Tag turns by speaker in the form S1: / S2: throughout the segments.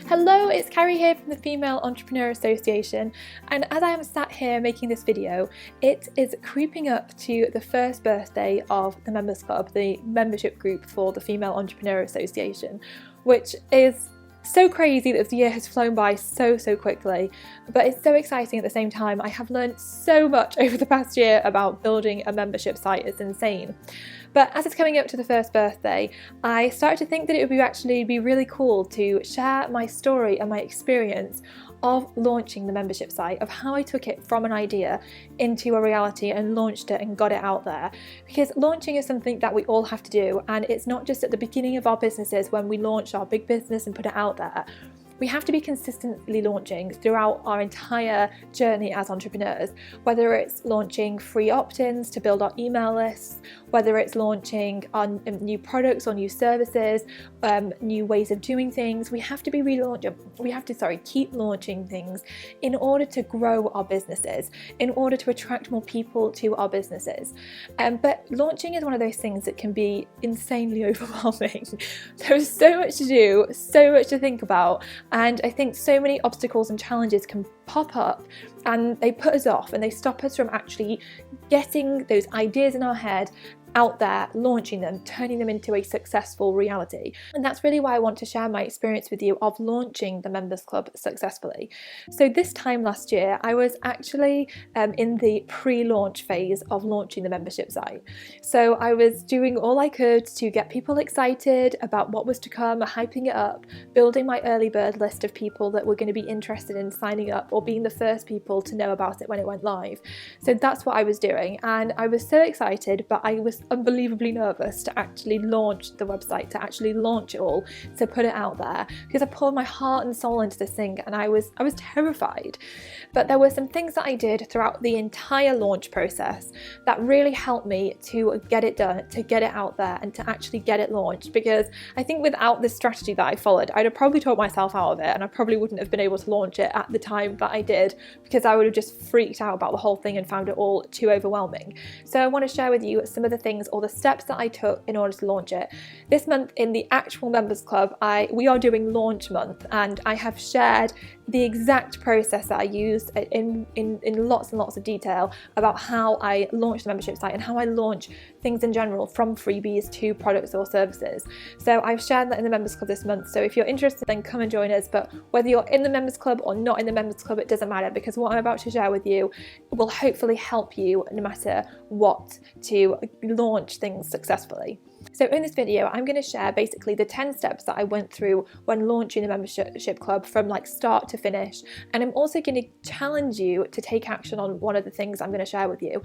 S1: Hello, it's Carrie here from the Female Entrepreneur Association, and as I am sat here making this video, it is creeping up to the first birthday of the Members Club, the membership group for the Female Entrepreneur Association, which is so crazy that the year has flown by so quickly, but it's so exciting at the same time. I have learned so much over the past year about building a membership site. It's insane. But as it's coming up to the first birthday, I started to think that it would actually be really cool to share my story and my experience of launching the membership site, of how I took it from an idea into a reality and launched it and got it out there. Because launching is something that we all have to do, and it's not just at the beginning of our businesses when we launch our big business and put it out there. We have to be consistently launching throughout our entire journey as entrepreneurs, whether it's launching free opt-ins to build our email lists, whether it's launching on new products or new services, new ways of doing things. We have to be keep launching things in order to grow our businesses, in order to attract more people to our businesses. But launching is one of those things that can be insanely overwhelming. There's so much to do, so much to think about. And I think so many obstacles and challenges can pop up and they put us off and they stop us from actually getting those ideas in our head out there, launching them, turning them into a successful reality. And that's really why I want to share my experience with you of launching the Members Club successfully. So this time last year, I was actually in the pre-launch phase of launching the membership site. So I was doing all I could to get people excited about what was to come, hyping it up, building my early bird list of people that were going to be interested in signing up or being the first people to know about it when it went live. So that's what I was doing, and I was so excited, but I was unbelievably nervous to actually launch the website, to actually launch it all, to put it out there, because I poured my heart and soul into this thing and I was terrified. But there were some things that I did throughout the entire launch process that really helped me to get it done, to get it out there and to actually get it launched, because I think without this strategy that I followed, I'd have probably talked myself out of it and I probably wouldn't have been able to launch it at the time that I did, because I would have just freaked out about the whole thing and found it all too overwhelming. So I want to share with you some of the things or the steps that I took in order to launch it. This month in the actual Members Club, we are doing launch month, and I have shared the exact process that I used in lots and lots of detail about how I launched the membership site and how I launch things in general, from freebies to products or services. So I've shared that in the Members Club this month. So if you're interested, then come and join us. But whether you're in the Members Club or not in the Members Club, it doesn't matter, because what I'm about to share with you will hopefully help you no matter what to launch things successfully. So in this video, I'm going to share basically the 10 steps that I went through when launching the membership club from like start to finish. And I'm also going to challenge you to take action on one of the things I'm going to share with you.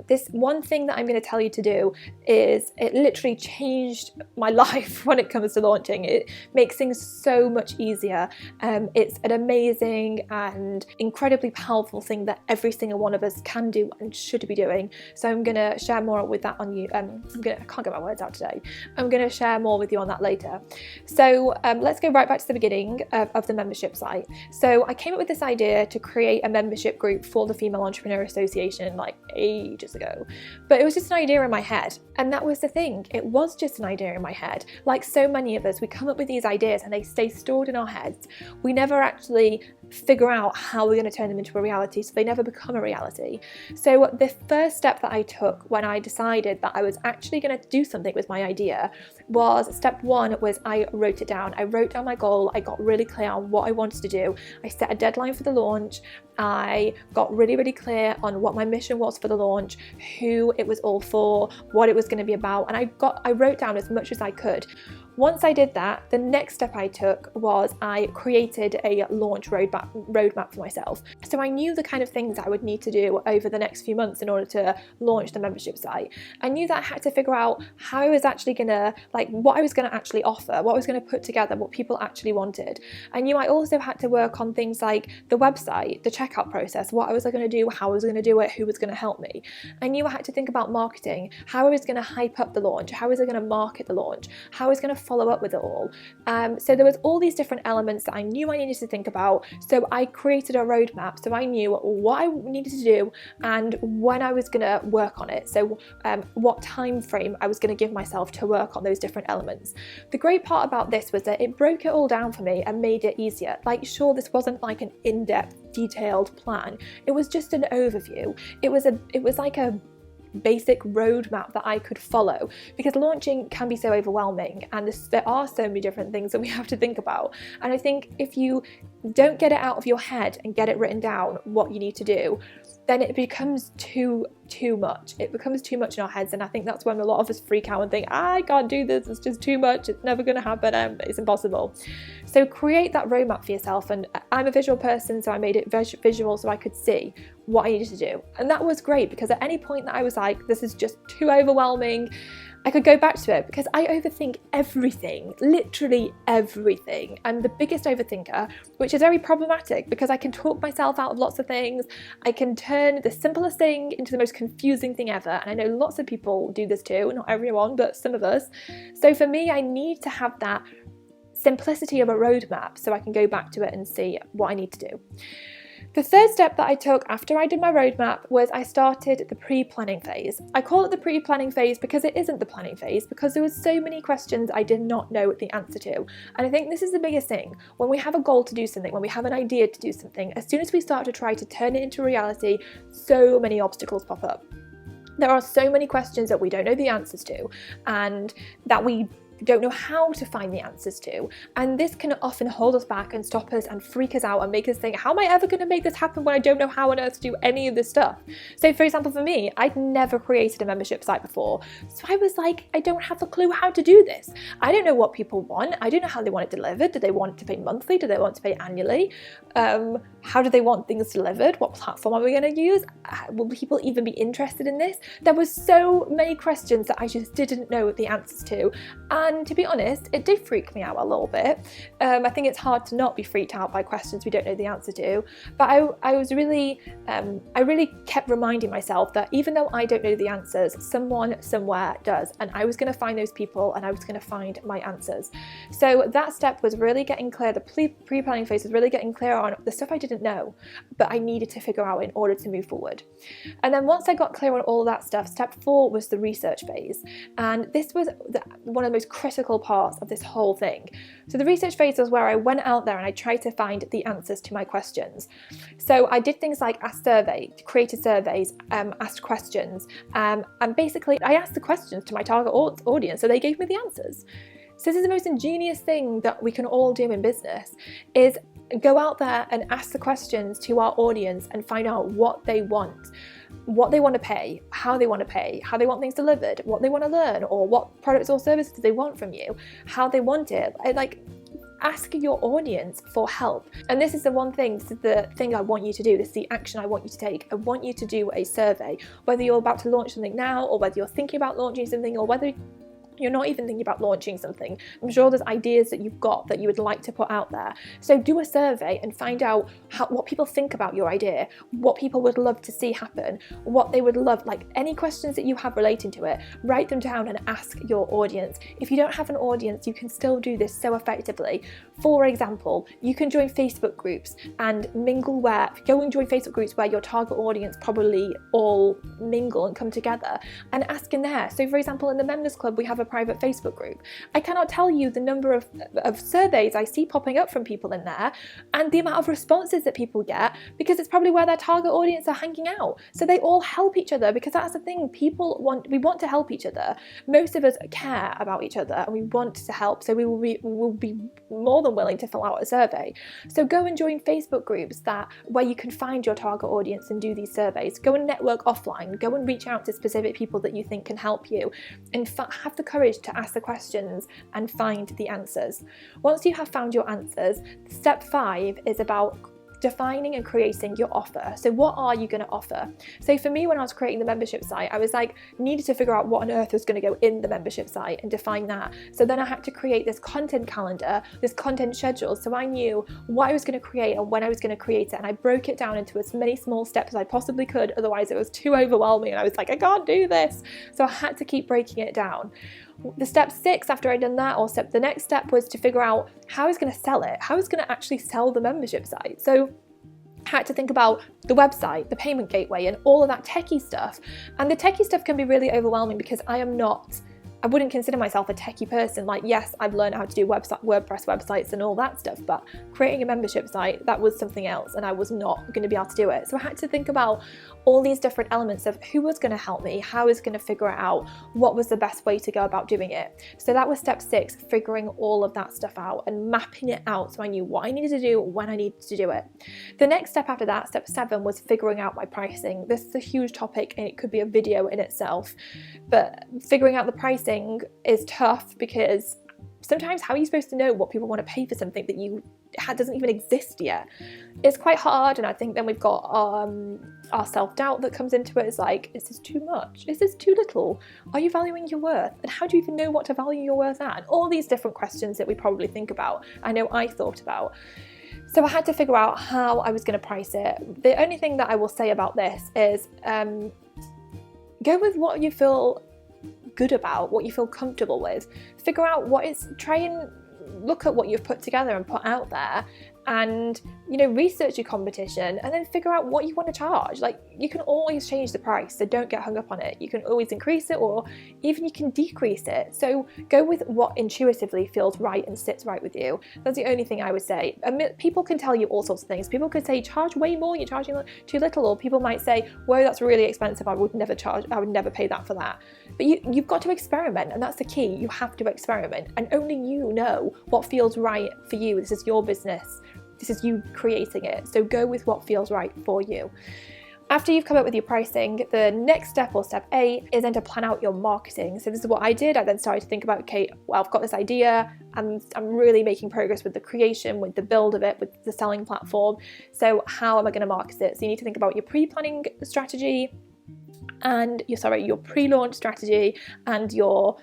S1: This one thing that I'm going to tell you to do is, it literally changed my life when it comes to launching. It makes things so much easier. It's an amazing and incredibly powerful thing that every single one of us can do and should be doing. So I'm going to share more with that on you. I can't get my words out today. I'm going to share more with you on that later. So let's go right back to the beginning of the membership site. So I came up with this idea to create a membership group for the Female Entrepreneur Association like ages ago, but it was just an idea in my head. And that was the thing, it was just an idea in my head. Like so many of us, we come up with these ideas and they stay stored in our heads. We never actually figure out how we're going to turn them into a reality, so they never become a reality. So the first step that I took when I decided that I was actually going to do something with my idea was, step one was I wrote it down. I wrote down my goal. I got really clear on what I wanted to do. I set a deadline for the launch. I got really clear on what my mission was for the launch, who it was all for, what it was going to be about, and I wrote down as much as I could. Once I did that, the next step I took was I created a launch roadmap for myself. So I knew the kind of things I would need to do over the next few months in order to launch the membership site. I knew that I had to figure out how I was actually gonna, what I was gonna actually offer, what I was gonna put together, what people actually wanted. I knew I also had to work on things like the website, the checkout process, what I was gonna do, how I was gonna do it, who was gonna help me. I knew I had to think about marketing, how I was gonna hype up the launch, how was I gonna market the launch, how I was gonna follow up with it all. So there was all these different elements that I knew I needed to think about. So I created a roadmap, so I knew what I needed to do and when I was going to work on it. So what time frame I was going to give myself to work on those different elements. The great part about this was that it broke it all down for me and made it easier. Like, sure, this wasn't like an in-depth, detailed plan. It was just an overview. It was like a basic roadmap that I could follow, because launching can be so overwhelming and there are so many different things that we have to think about. And I think if you don't get it out of your head and get it written down what you need to do, then it becomes too much. It becomes too much in our heads, and I think that's when a lot of us freak out and think, I can't do this, it's just too much, it's never going to happen, it's impossible. So create that roadmap for yourself, and I'm a visual person, so I made it visual so I could see what I needed to do. And that was great, because at any point that I was like, this is just too overwhelming, I could go back to it, because I overthink everything, literally everything. I'm the biggest overthinker, which is very problematic because I can talk myself out of lots of things. I can turn the simplest thing into the most confusing thing ever. And I know lots of people do this too, not everyone, but some of us. So for me, I need to have that simplicity of a roadmap so I can go back to it and see what I need to do. The third step that I took after I did my roadmap was I started the pre-planning phase. I call it the pre-planning phase because it isn't the planning phase, because there was so many questions I did not know the answer to. And I think this is the biggest thing. When we have a goal to do something, when we have an idea to do something, as soon as we start to try to turn it into reality, so many obstacles pop up. There are so many questions that we don't know the answers to, and that we don't know how to find the answers to, and this can often hold us back and stop us and freak us out and make us think, how am I ever going to make this happen when I don't know how on earth to do any of this stuff? So for example, for me, I'd never created a membership site before, so I was like, I don't have a clue how to do this. I don't know what people want. I don't know how they want it delivered. Do they want to pay monthly? Do they want to pay annually? How do they want things delivered? What platform are we going to use? Will people even be interested in this? There was so many questions that I just didn't know the answers to, and to be honest, it did freak me out a little bit. I think it's hard to not be freaked out by questions we don't know the answer to, but I really kept reminding myself that even though I don't know the answers, someone somewhere does, and I was going to find those people and I was going to find my answers. So that step was really getting clear. The pre-planning phase was really getting clear on the stuff I didn't know, but I needed to figure out in order to move forward. And then once I got clear on all of that stuff, step 4 was the research phase, and this was one of the most critical parts of this whole thing. So the research phase was where I went out there and I tried to find the answers to my questions. So I did things like created surveys, asked questions, and basically I asked the questions to my target audience, so they gave me the answers. So this is the most ingenious thing that we can all do in business, is go out there and ask the questions to our audience and find out what they want to pay, how they want things delivered, what they want to learn, or what products or services they want from you, how they want it. Ask your audience for help. And this is the one thing, this is the thing I want you to do, this is the action I want you to take. I want you to do a survey, whether you're about to launch something now, or whether you're thinking about launching something, or whether you're not even thinking about launching something. I'm sure there's ideas that you've got that you would like to put out there. So do a survey and find out what people think about your idea, what people would love to see happen, what they would love, like any questions that you have relating to it, write them down and ask your audience. If you don't have an audience, you can still do this so effectively. For example, you can join Facebook groups and go and join Facebook groups where your target audience probably all mingle and come together, and ask in there. So for example, in the Members Club, we have a private Facebook group. I cannot tell you the number of surveys I see popping up from people in there, and the amount of responses that people get, because it's probably where their target audience are hanging out. So they all help each other, because that's the thing, we want to help each other. Most of us care about each other and we want to help, so we will be more than willing to fill out a survey. So go and join Facebook groups where you can find your target audience and do these surveys. Go and network offline, go and reach out to specific people that you think can help you, and have the courage to ask the questions and find the answers. Once you have found your answers, step 5 is about defining and creating your offer. So what are you going to offer? So for me, when I was creating the membership site, I was needed to figure out what on earth was going to go in the membership site and define that. So then I had to create this content calendar, this content schedule, so I knew what I was going to create and when I was going to create it, and I broke it down into as many small steps as I possibly could, otherwise it was too overwhelming and I was like, I can't do this. So I had to keep breaking it down. the step 6 after I'd done that, or the next step was to figure out how I was going to sell it, how I was going to actually sell the membership site. So I had to think about the website, the payment gateway, and all of that techie stuff. And the techie stuff can be really overwhelming because I wouldn't consider myself a techie person. Like, yes, I've learned how to do WordPress websites and all that stuff, but creating a membership site, that was something else, and I was not going to be able to do it. So I had to think about all these different elements of who was going to help me, how I was going to figure it out, what was the best way to go about doing it. So that was step 6, figuring all of that stuff out and mapping it out so I knew what I needed to do when I needed to do it. The next step after that, step 7, was figuring out my pricing. This is a huge topic and it could be a video in itself, but figuring out the pricing is tough because sometimes how are you supposed to know what people want to pay for something that doesn't even exist yet? It's quite hard, and I think then we've got our self-doubt that comes into it. It's like, is this too much? Is this too little? Are you valuing your worth? And how do you even know what to value your worth at? And all these different questions that we probably think about. I know I thought about. So I had to figure out how I was going to price it. The only thing that I will say about this is go with what you feel good about, what you feel comfortable with. Figure out try and look at what you've put together and put out there, and research your competition, and then figure out what you want to charge. Like, you can always change the price, so don't get hung up on it. You can always increase it, or even you can decrease it. So go with what intuitively feels right and sits right with you. That's the only thing I would say. People can tell you all sorts of things. People could say charge way more, you're charging too little, or people might say, whoa, that's really expensive, I would never pay that for that. But you've got to experiment, and that's the key. You have to experiment, and only you know what feels right for you. This is your business. This is you creating it. So go with what feels right for you. After you've come up with your pricing, the next step, or step 8, is then to plan out your marketing. So this is what I did. I then started to think about, okay, well, I've got this idea, and I'm really making progress with the creation, with the build of it, with the selling platform. So how am I going to market it? So you need to think about your pre-planning strategy, and your pre-launch strategy, and your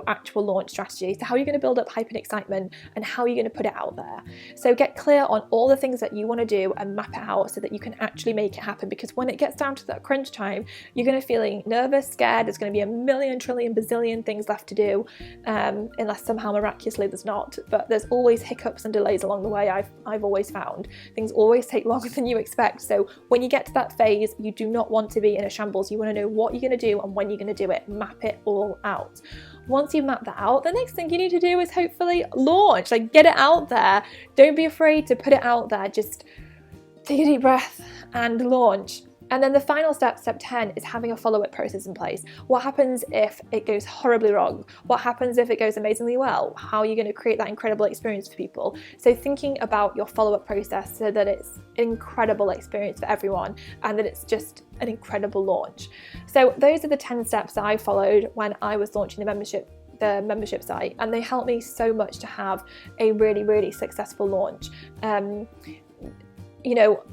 S1: actual launch strategy. So how are you going to build up hype and excitement, and how are you going to put it out there? So get clear on all the things that you want to do and map it out so that you can actually make it happen, because when it gets down to that crunch time, you're going to be feeling nervous, scared. There's going to be a million, trillion, bazillion things left to do, unless somehow miraculously there's not. But there's always hiccups and delays along the way. I've always found things always take longer than you expect. So when you get to that phase, you do not want to be in a shambles. You want to know what you're going to do and when you're going to do it. Map it all out. Once you map that out, the next thing you need to do is hopefully launch. Like, get it out there. Don't be afraid to put it out there. Just take a deep breath and launch. And then the final step, step 10, is having a follow-up process in place. What happens if it goes horribly wrong? What happens if it goes amazingly well? How are you going to create that incredible experience for people? So thinking about your follow-up process so that it's an incredible experience for everyone, and that it's just an incredible launch. So those are the 10 steps that I followed when I was launching the membership site, and they helped me so much to have a really, really successful launch.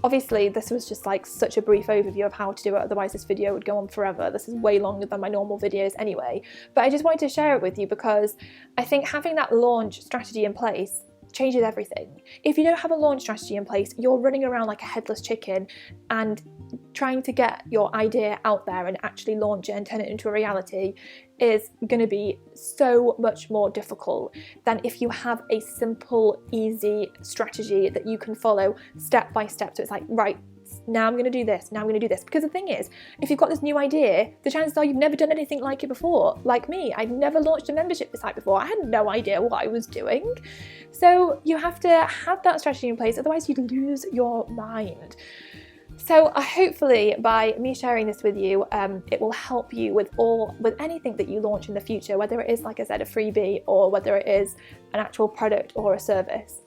S1: Obviously this was just like such a brief overview of how to do it, otherwise this video would go on forever. This is way longer than my normal videos anyway, but I just wanted to share it with you because I think having that launch strategy in place changes everything. If you don't have a launch strategy in place, you're running around like a headless chicken and trying to get your idea out there and actually launch it and turn it into a reality is going to be so much more difficult than if you have a simple, easy strategy that you can follow step by step. So it's like, right, now I'm going to do this, now I'm going to do this. Because the thing is, if you've got this new idea, the chances are you've never done anything like it before. Like me, I'd never launched a membership site before. I had no idea what I was doing. So you have to have that strategy in place, otherwise you'd lose your mind. So hopefully by me sharing this with you, it will help you with anything that you launch in the future, whether it is, like I said, a freebie, or whether it is an actual product or a service.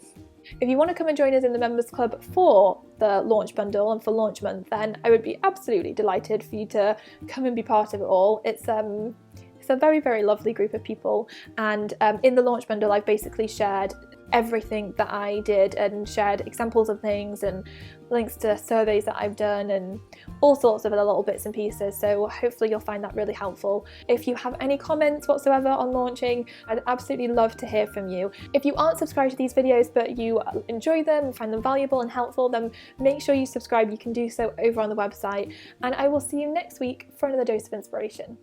S1: If you want to come and join us in the Members Club for the launch bundle and for launch month, then I would be absolutely delighted for you to come and be part of it all. It's a very, very lovely group of people, and in the launch bundle I've basically shared everything that I did and shared examples of things and links to surveys that I've done and all sorts of other little bits and pieces. So hopefully you'll find that really helpful. If you have any comments whatsoever on launching, I'd absolutely love to hear from you. If you aren't subscribed to these videos but you enjoy them and find them valuable and helpful, then make sure you subscribe. You can do so over on the website, and I will see you next week for another dose of inspiration.